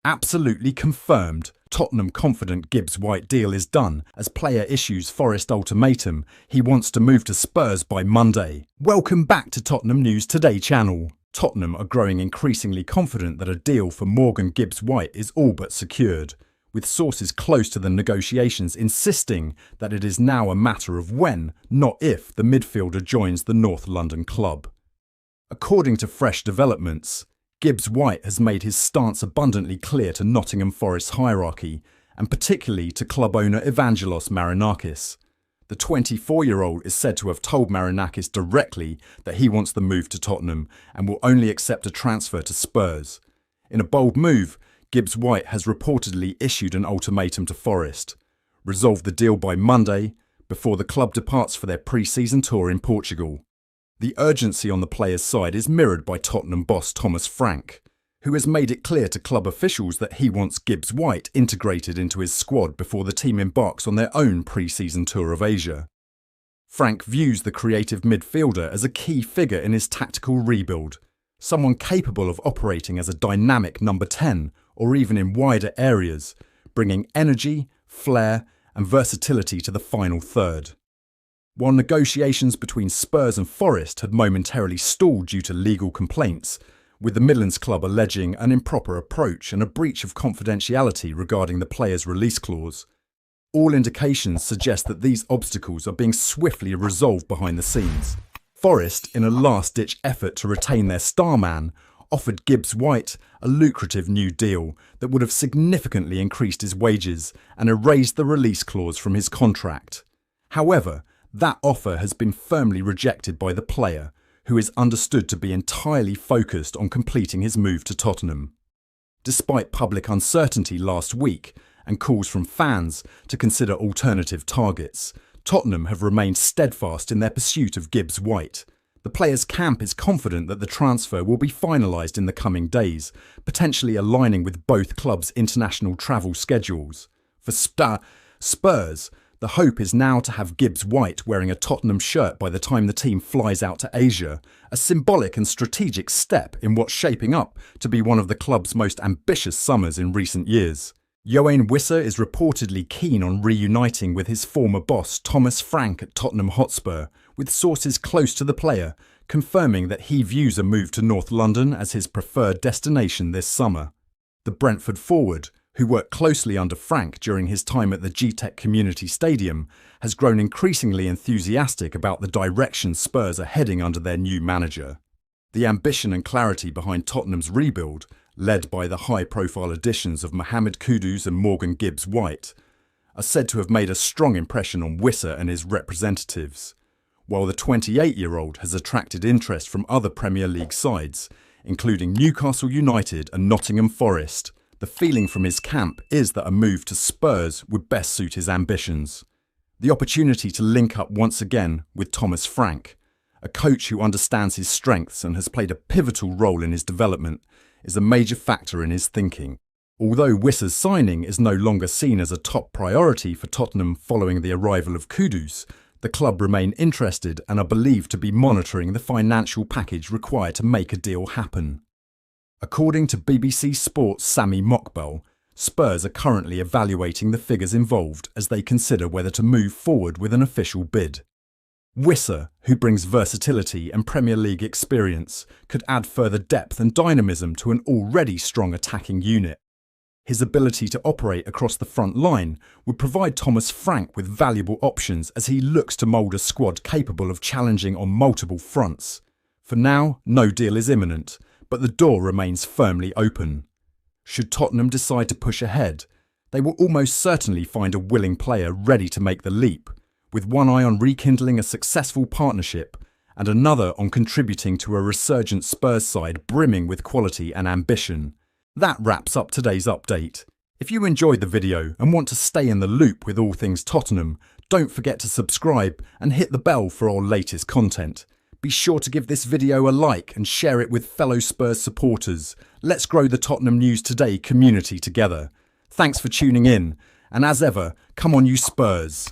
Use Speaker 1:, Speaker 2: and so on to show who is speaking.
Speaker 1: Absolutely confirmed. Tottenham confident Gibbs-White deal is done as player issues Forest ultimatum. He wants to move to Spurs by Monday. Welcome back to Tottenham News Today channel. Tottenham are growing increasingly confident that a deal for Morgan Gibbs-White is all but secured, with sources close to the negotiations insisting that it is now a matter of when, not if, the midfielder joins the North London club. According to fresh developments, Gibbs-White has made his stance abundantly clear to Nottingham Forest hierarchy, and particularly to club owner Evangelos Marinakis. The 24-year-old is said to have told Marinakis directly that he wants the move to Tottenham and will only accept a transfer to Spurs. In a bold move, Gibbs-White has reportedly issued an ultimatum to Forest: resolve the deal by Monday before the club departs for their pre-season tour in Portugal. The urgency on the player's side is mirrored by Tottenham boss Thomas Frank, who has made it clear to club officials that he wants Gibbs-White integrated into his squad before the team embarks on their own pre-season tour of Asia. Frank views the creative midfielder as a key figure in his tactical rebuild, someone capable of operating as a dynamic number 10 or even in wider areas, bringing energy, flair and versatility to the final third. While negotiations between Spurs and Forest had momentarily stalled due to legal complaints, with the Midlands club alleging an improper approach and a breach of confidentiality regarding the player's release clause, all indications suggest that these obstacles are being swiftly resolved behind the scenes. Forest, in a last-ditch effort to retain their star man, offered Gibbs-White a lucrative new deal that would have significantly increased his wages and erased the release clause from his contract. However, that offer has been firmly rejected by the player, who is understood to be entirely focused on completing his move to Tottenham. Despite public uncertainty last week and calls from fans to consider alternative targets, Tottenham have remained steadfast in their pursuit of Gibbs-White. The player's camp is confident that the transfer will be finalised in the coming days, potentially aligning with both clubs' international travel schedules. For Spurs, the hope is now to have Gibbs-White wearing a Tottenham shirt by the time the team flies out to Asia, a symbolic and strategic step in what's shaping up to be one of the club's most ambitious summers in recent years. Wissa is reportedly keen on reuniting with his former boss Thomas Frank at Tottenham Hotspur, with sources close to the player confirming that he views a move to North London as his preferred destination this summer. The Brentford forward, who worked closely under Frank during his time at the G-Tech Community Stadium, has grown increasingly enthusiastic about the direction Spurs are heading under their new manager. The ambition and clarity behind Tottenham's rebuild, led by the high-profile additions of Mohamed Kudus and Morgan Gibbs-White, are said to have made a strong impression on Wissa and his representatives. While the 28-year-old has attracted interest from other Premier League sides, including Newcastle United and Nottingham Forest, the feeling from his camp is that a move to Spurs would best suit his ambitions. The opportunity to link up once again with Thomas Frank, a coach who understands his strengths and has played a pivotal role in his development, is a major factor in his thinking. Although Wissa's signing is no longer seen as a top priority for Tottenham following the arrival of Kudus, the club remain interested and are believed to be monitoring the financial package required to make a deal happen. According to BBC Sport's Sami Mokbel, Spurs are currently evaluating the figures involved as they consider whether to move forward with an official bid. Wissa, who brings versatility and Premier League experience, could add further depth and dynamism to an already strong attacking unit. His ability to operate across the front line would provide Thomas Frank with valuable options as he looks to mould a squad capable of challenging on multiple fronts. For now, no deal is imminent, but the door remains firmly open. Should Tottenham decide to push ahead, they will almost certainly find a willing player ready to make the leap, with one eye on rekindling a successful partnership and another on contributing to a resurgent Spurs side brimming with quality and ambition. That wraps up today's update. If you enjoyed the video and want to stay in the loop with all things Tottenham, don't forget to subscribe and hit the bell for our latest content. Be sure to give this video a like and share it with fellow Spurs supporters. Let's grow the Tottenham News Today community together. Thanks for tuning in, and as ever, come on you Spurs!